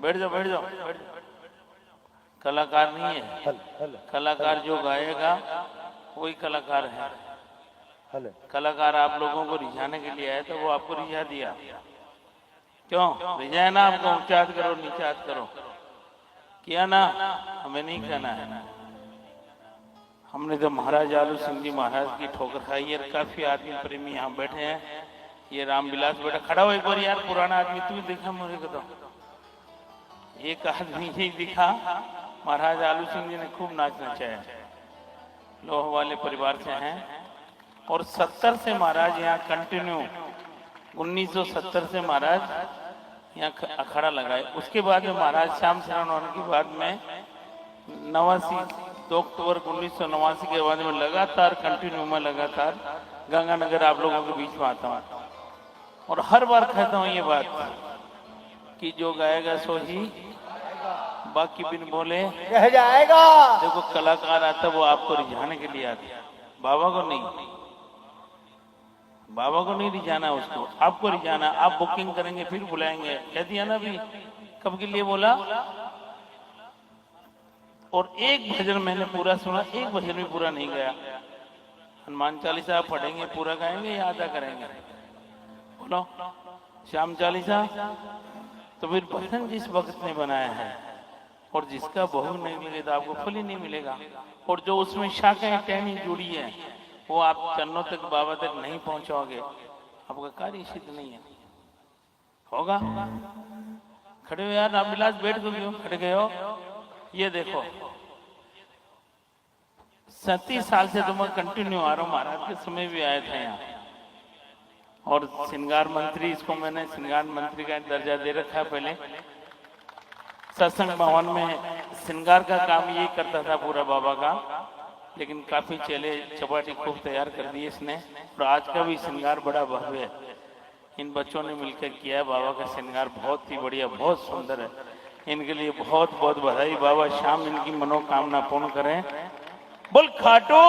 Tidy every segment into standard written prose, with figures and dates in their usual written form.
बैठ जाओ बैठ जाओ बैठ जाओ। कलाकार नहीं है, कलाकार जो गाएगा वही कलाकार है। कलाकार आप लोगों को रिझाने के लिए आया तो वो आपको रिझा दिया। क्यों रिझाया ना आपको? ऊंचात करो नीचात करो, किया ना? हमें नहीं कहना है। हमने तो महाराज आलू सिंह जी महाराज की ठोकर खाई है। काफी आदमी प्रेमी यहाँ बैठे हैं। ये रामविलास बेटा खड़ा हो एक बार यार, पुराना आदमी तू भी देखा मुझे को तो एक आदमी ही दिखा। महाराज आलू सिंह जी ने खूब नाच नचाया। लोह वाले परिवार से हैं और 70 से महाराज यहाँ कंटिन्यू 1970 से महाराज यहाँ अखाड़ा लगाए। उसके बाद में महाराज श्याम शरण होने के बाद में 2 अक्टूबर 1989 के बाद में लगातार कंटिन्यू में लगातार गंगानगर आप लोगों के बीच में आता हूँ और हर बार कहता हूँ ये बात कि जो गाएगा सो ही बाकी बिन बोले रह जाएगा। देखो कलाकार आता वो आपको रिझाने के लिए आता, बाबा को नहीं। बाबा को नहीं रिझाना, उसको आपको रिझाना। आप बुकिंग करेंगे फिर बुलाएंगे, कह दिया ना अभी। कब के लिए बोला? और एक भजन मैंने पूरा सुना, एक भजन भी पूरा नहीं गया। हनुमान चालीसा आप पढ़ेंगे पूरा गाएंगे या आधा करेंगे? बोलो श्याम चालीसा। तो फिर भजन जिस वक्त ने बनाया है और जिसका भोग नहीं मिले तो आपको फल ही नहीं मिलेगा। और जो उसमें शाखाएं टहनी जुड़ी है वो आप चरणों तक बाबा तक नहीं पहुंचाओगे, आपका कार्य सिद्ध नहीं है। होगा? खड़े हो यार, रामविलास बैठ गए, खड़े गए हो। ये देखो 37 साल से तो मैं कंटिन्यू आ रहा हूँ। महाराज के समय भी आया था यहाँ और श्रृंगार मंत्री, इसको मैंने श्रृंगार मंत्री का दर्जा दे रखा है। पहले सत्संग भवन में श्रृंगार का काम ये करता था पूरा बाबा का, लेकिन काफी चेले चपाटी खूब तैयार कर दिए इसने। और आज का भी श्रृंगार बड़ा भव्य है, इन बच्चों ने मिलकर किया है। बाबा का श्रृंगार बहुत ही बढ़िया, बहुत सुंदर है। इनके लिए बहुत बहुत बधाई। बाबा श्याम इनकी मनोकामना पूर्ण करें। बोल खाटू।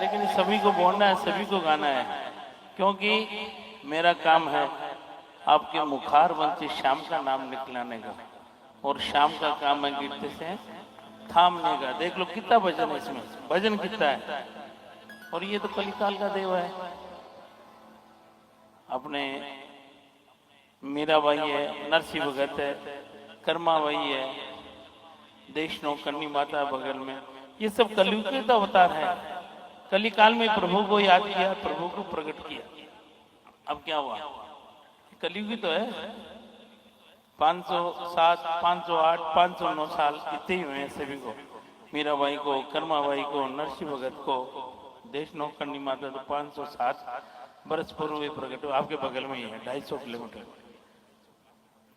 लेकिन सभी को बोलना है, सभी को गाना है, क्योंकि मेरा काम है आपके मुखार वंशी श्याम का नाम निकलाने का और श्याम का काम है गिरते से थामने का। देख लो कितना भजन है इसमें, भजन कितना है। और ये तो कलिकाल का देव है। अपने मीराबाई है, नरसिंह भगत है, कर्माबाई है, देशनो कन्नी माता बगल में, ये सब कलयुग के तो अवतार है। कलिकाल में प्रभु को याद किया, प्रभु को प्रकट किया। अब क्या हुआ? कलयुगी तो है। 507, 508, 509 साल इतने ही हुए हैं सभी को। मीराबाई को, कर्माबाई को, नरसिंह भगत को, देशनो कन्नी माता तो 507 बरस पूर्व प्रकट हुआ। आपके बगल में ही है, 250 किलोमीटर।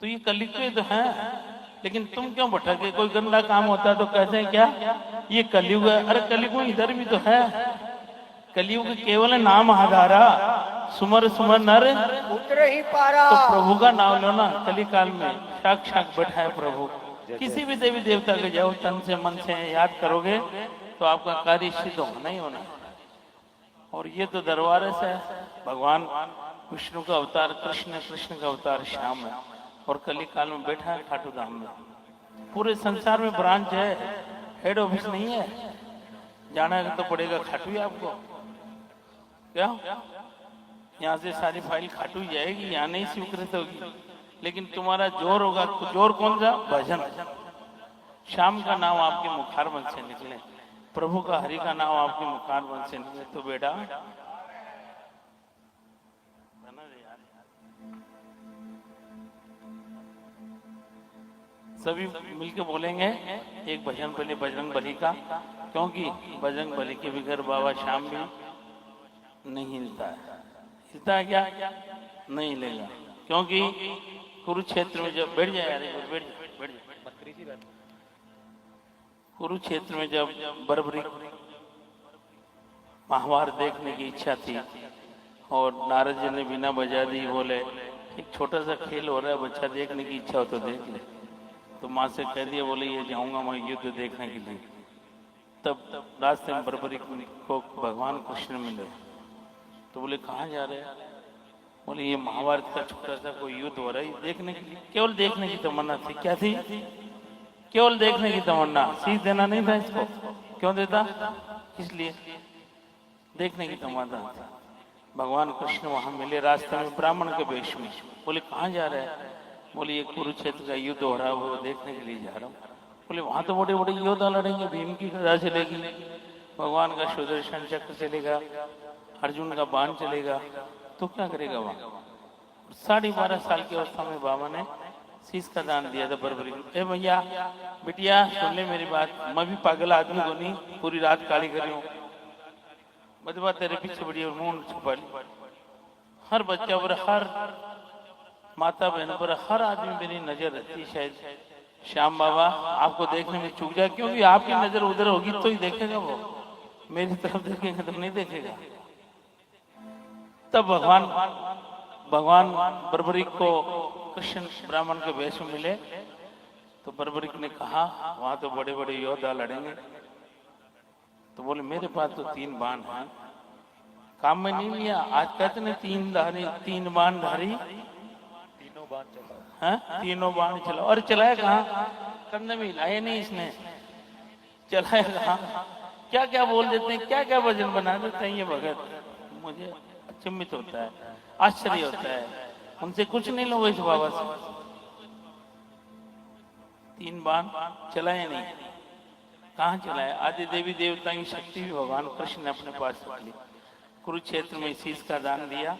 तो ये कलयुग तो है, लेकिन तुम क्यों भटके? कोई गंदा काम होता है तो कहते हैं क्या ये कलयुग है। अरे कलयुग इधर भी तो है। कलयुग केवल नाम आधारा, सुमर सुमर नर उतर ही पारा। तो प्रभु का नाम लो ना। कलिकाल में साक्षात बैठा है प्रभु। किसी भी देवी देवता के जाओ, तन से मन से याद करोगे तो आपका कार्य सिद्ध होना ही होना। और ये तो दरबार से भगवान विष्णु का अवतार कृष्ण, कृष्ण का अवतार श्याम है और कलिकाल में बैठा है खाटू धाम में। पूरे संसार में ब्रांच है, हेड ऑफिस नहीं है। जाना तो पड़ेगा खाटू ही आपको। क्या यहाँ से सारी फाइल खाटू ही जाएगी, यहाँ नहीं स्वीकृत होगी। लेकिन तुम्हारा जोर होगा, जोर कौन सा? भजन। श्याम का नाम आपके मुखार बन से निकले, प्रभु का, हरि का नाम आपके मुखार बन से निकले, तो बेटा सभी मिलके बोलेंगे एक भजन पहले बजरंग बली का, क्योंकि बजरंग बली के बगैर बाबा श्याम भी नहीं हिलता है। हिलता है क्या? नहीं हिलेगा। क्योंकि कुरुक्षेत्र में जब बैठ जाए, कुरुक्षेत्र में जब बर्बरी महाभारत देखने की इच्छा थी और नारद जी ने बिना बजा दी, बोले एक छोटा सा खेल हो रहा है, बच्चा देखने की इच्छा हो तो देख ले। तो माँ से कह दिया, बोले ये जाऊंगा मैं युद्ध देखने के लिए। तब रास्ते में बर्बरी को भगवान कृष्ण मिले तो बोले कहाँ जा रहे हैं? बोले ये महाभारत का छोटा सा कोई युद्ध हो रहा है देखने के लिए, केवल देखने की तमन्ना थी। क्या थी? केवल देखने की तमन्ना, सीख देना नहीं था इसको। क्यों देता? इसलिए देखने की तमन्ना थी। भगवान कृष्ण वहां मिले रास्ते में ब्राह्मण के वेश में। बोले कहाँ जा रहे हैं? बोले ये कुरुक्षेत्र का युद्ध हो रहा है, वो देखने के लिए जा रहा हूँ। बोले वहां तो बड़े बड़े योद्धा लड़ेंगे, भीम की गदा चलेगी, भगवान का सुदर्शन चक्र चलेगा, अर्जुन का बाण चलेगा, तो क्या करेगा वहां? 12.5 साल की अवस्था में बाबा ने शीश का दान दिया था बरबरी को। ए भैया बिटिया सुन ले मेरी बात, मैं भी पागल आदमी को नहीं पूरी रात काली कर रही हूँ, बदबा तेरे पीछे बड़ी मुंह छुपा ली। हर बच्चा पर, हर माता बहनों पर, हर आदमी मेरी नजर रहती। शायद श्याम बाबा आपको देखने में चूक जाए, क्योंकि आपकी नजर उधर होगी तो ही देखेगा वो, मेरी तरफ देखेगा तो नहीं देखेगा। तब भगवान बर्बरिक को कृष्ण ब्राह्मण के वेश में मिले तो बर्बरिक ने कहा वहां तो बड़े बड़े योद्धा लड़ेंगे। तो बोले मेरे पास तो 3 बाण हैं, काम में नहीं लिया। आज कहते ने 3 बाण धारी, तीनों बाण चलाओ। और चलाया कहाँ? कंधे में हिलाए नहीं इसने, चलाया कहाँ? क्या क्या बोल देते हैं, क्या क्या वजन बना देते हैं ये भगत। मुझे अचंभित होता है, आश्चर्य होता है, उनसे कुछ नहीं लो इस बाबा से। 3 बाण चलाए नहीं, कहाँ चलाया? आदि देवी देवता की शक्ति भी भगवान कृष्ण ने अपने पास रख ली। कुरुक्षेत्र में शीश का दान दिया।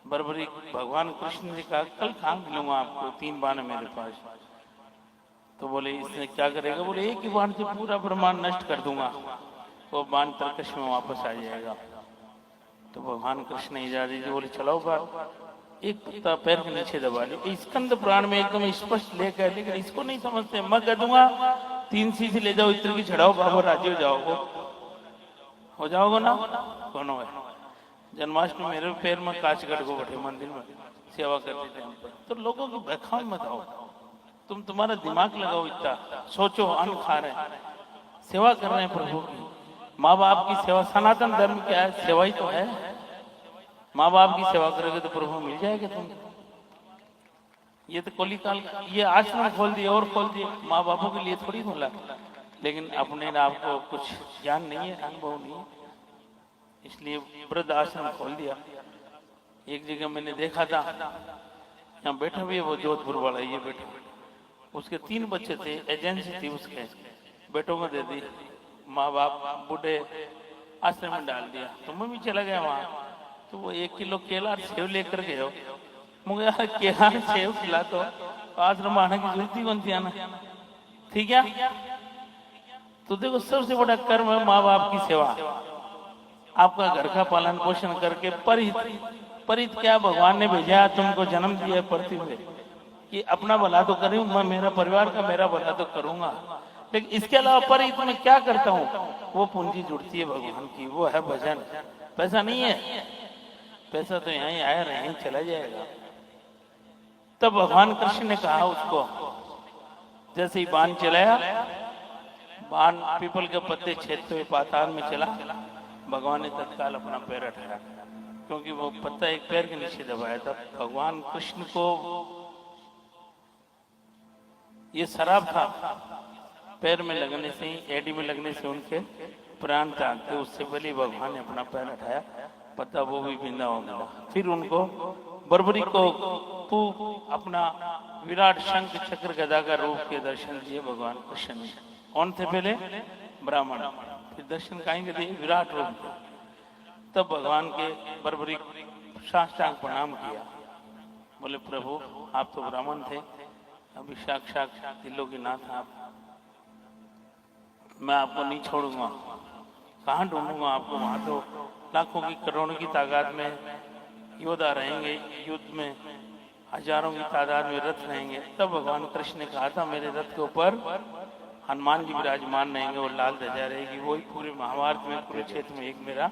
बर्बरी भगवान कृष्ण ने कहा कल कहाँ मिलूंगा आपको, 3 बाण है मेरे पास। तो बोले इसने क्या करेगा? बोले एक ही बाण से पूरा ब्रह्मांड नष्ट कर दूंगा, वो बाण तरकश में वापस आ जाएगा। तो भगवान कृष्ण इजाजत जी बोले चलाओ बार, एक पत्ता पैर के नीचे दबा ली। स्कंद पुराण में एकदम स्पष्ट लेकर, लेकिन इसको नहीं समझते। मैं कह दूंगा 3 शीश ले जाओ, इत्र की चढ़ाओ, बाबा राजी हो जाओगे, हो जाओगे ना? कौन है? जन्माष्टमी मेरे पैर में कांचगढ़ को बैठे मंदिर में सेवा करते थे। तो लोगों की बखान मत आओ, तुम तुम्हारा दिमाग लगाओ, इतना सोचो। अन्न खा रहे हैं, सेवा कर रहे हैं प्रभु की। माँ बाप की सेवा, सनातन धर्म क्या है? सेवा ही तो है। माँ बाप की सेवा करोगे तो प्रभु मिल जाएगा तुमको। ये तो कोलिकाल, ये आश्रम खोल दिए और खोल दिए, माँ बापों के लिए थोड़ी खोला। लेकिन अपने आपको कुछ ज्ञान नहीं है, अनुभव नहीं है, इसलिए वृद्ध आश्रम खोल दिया। एक जगह मैंने देखा था, यहाँ बैठा भी है वो जोधपुर वाला, ये बैठा, उसके 3 बच्चे थे, एजेंसी थी उसके, बेटों को दे दी, माँ बाप बूढ़े आश्रम में डाल दिया। तो मैं भी चला गया वहाँ। तो वो 1 किलो केला और सेव लेकर गए हो। मुझे यार केला सेव खिला तो आश्रम आने की जरूरत ही कौन थी आना, ठीक है? तो देखो सबसे बड़ा कर्म है माँ बाप की सेवा। आपका घर का पालन पोषण करके परित क्या भगवान ने भेजा, तुमको जन्म दिया पृथ्वी पे कि अपना भला तो करूँ मैं, मेरा परिवार का मेरा भला तो करूंगा, लेकिन इसके अलावा परित में क्या करता हूँ? वो पूंजी जुड़ती है भगवान की, वो है भजन। पैसा नहीं है, पैसा तो यहीं आया रहे चला जाएगा। तब भगवान कृष्ण ने कहा उसको, जैसे ही बाण चलाया, बाण पीपल के पत्ते छेदते हुए पाताल में चला। भगवान ने तत्काल अपना पैर हटाया, क्योंकि वो पत्ता एक पैर के नीचे दबाया था। भगवान कृष्ण को ये शराब था, पैर में लगने से ही, एडी में लगने से उनके प्राण त्यागते। उससे पहले भगवान ने अपना पैर हटाया, पता वो भी बिंदा हो गया। फिर उनको बर्बरी को तू अपना विराट शंख चक्र गदा का रूप के दर्शन दिए भगवान कृष्ण ने। कौन थे पहले? ब्राह्मण, फिर दर्शन कहेंगे दिए विराट रूप। तब भगवान के बर्बरी साष्टांग प्रणाम किया, बोले प्रभु आप तो ब्राह्मण थे, अभी साक्षात दिलों के नाथ आप, मैं आपको नहीं छोड़ूंगा, कहाँ ढूंढूंगा आपको? वहां तो लाखों की करोड़ों की तादाद में योद्धा रहेंगे, युद्ध में हजारों की तादाद में रथ रहेंगे। तब भगवान कृष्ण ने कहा था मेरे रथ के ऊपर हनुमान जी विराजमान रहेंगे और लाल ध्वजा रहेगी, वही पूरे महाभारत में पूरे क्षेत्र में एक मेरा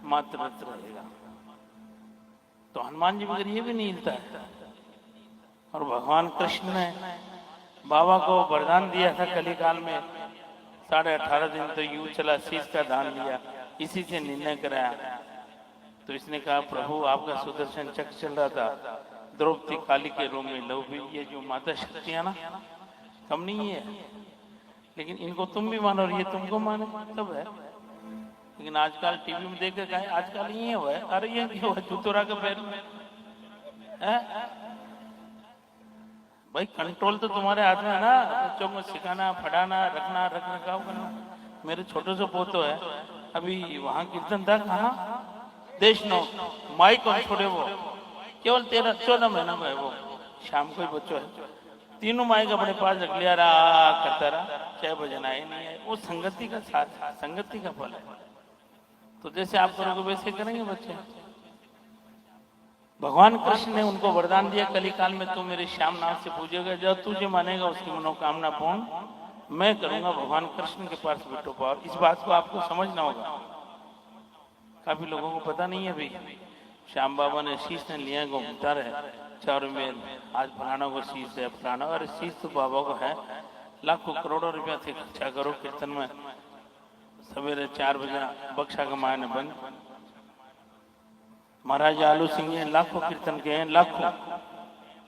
मात्र रथ रहेगा। तो हनुमान जी बगैर ये भी नहीं हिलता है। और भगवान कृष्ण ने बाबा को वरदान दिया था कलिकाल में, 18.5 दिन तो युद्ध चला, शीश का दान लिया, इसी से निर्णय कराया। तो इसने कहा प्रभु आपका सुदर्शन चक्र चल रहा था, द्रौपदी काली के रूप में लव भी, ये जो माता शक्तियां ना कम नहीं है, लेकिन इनको तुम भी मानो और ये तुमको माने तब है। लेकिन आजकल टीवी में देख के कहे आजकल ये हुआ है, अरे ये क्यों है जूतोरा के पैर में है? भाई कंट्रोल तो तुम्हारे हाथ में है ना, बच्चों को सिखाना, पढ़ाना, रखना, रख रखाव करना। मेरे छोटे से पोतो है, अभी वहां कीर्तन था कहाँ, देश नौ माइक और छोड़े, वो केवल 13-14 महीना में है, वो शाम को ही बच्चों है, तीनों माइक अपने पास रख लिया, रहा करता रहा, चाहे भजन आए नहीं है। वो संगति का साथ है, संगति का फल है। तो जैसे आप करोगे वैसे करेंगे बच्चे। भगवान कृष्ण ने उनको वरदान दिया, कली काल में तू मेरे श्याम नाम से पूजेगा, जब तुझे मानेगा उसकी मनोकामना पूर्ण मैं करूंगा। भगवान कृष्ण के पास बेटो पावर, इस बात को आपको समझना होगा। काफी लोगों को पता नहीं है। अभी श्याम बाबा ने शीश ने लिया, घूमता रहे चारों में, आज फलाना को शीश है, फलाना, और शीश तो बाबा को है, लाखों करोड़ों रुपया से खर्चा करो कीर्तन में। सवेरे 4 बजे बक्सा का मायने बंद। महाराज आलू सिंह ने लाखों कीर्तन किए हैं, लाखों।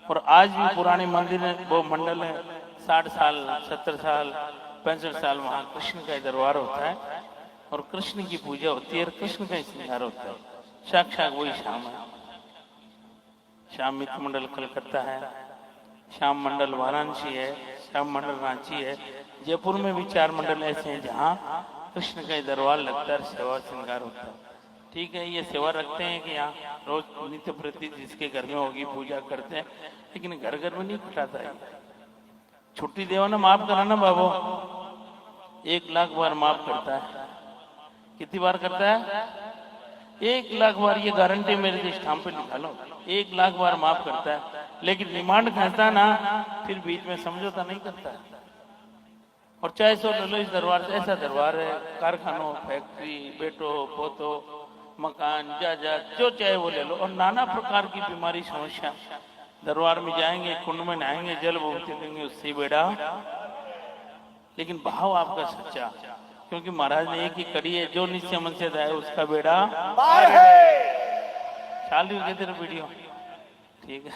और आज भी पुराने मंदिर में वो मंडल है, 60 साल 70 साल 65 साल वहां कृष्ण का दरबार होता है और कृष्ण की पूजा होती है और कृष्ण का श्रृंगार होता है। साक्षात वही श्याम है। श्याम मित्र मंडल कलकत्ता है, श्याम मंडल वाराणसी है, श्याम मंडल रांची है, जयपुर में भी 4 मंडल ऐसे हैं जहाँ कृष्ण का दरबार लगता है, सेवा श्रृंगार होता है। ठीक है, ये सेवा रखते हैं कि यहाँ रोज नित्य प्रति जिसके घर में होगी पूजा करते हैं, लेकिन घर घर में नहीं खटाता है। छुट्टी देवा ना, माफ कराना बाबू, 1 लाख बार माफ करता है। कितनी बार करता है? 1 लाख बार। ये गारंटी मेरे स्टाम्प पे लिखा लो, 1 लाख बार माफ करता है। लेकिन डिमांड करता ना, फिर बीच में समझौता नहीं करता। और चाहे सो ले लो, इस दरबार से ऐसा दरबार है, कारखानों, फैक्ट्री, बेटो पोतो, मकान, जायदाद, जो चाहे वो ले लो। और नाना प्रकार की बीमारी समस्या, दरबार में जाएंगे, कुंड में नहाएंगे, जल भोगते देंगे, उससे बेड़ा। लेकिन भाव आपका सच्चा, क्योंकि महाराज ने एक ही कड़ी है, जो निश्चय मन से जाए उसका बेड़ा पार है। चालू कहते वीडियो, ठीक है।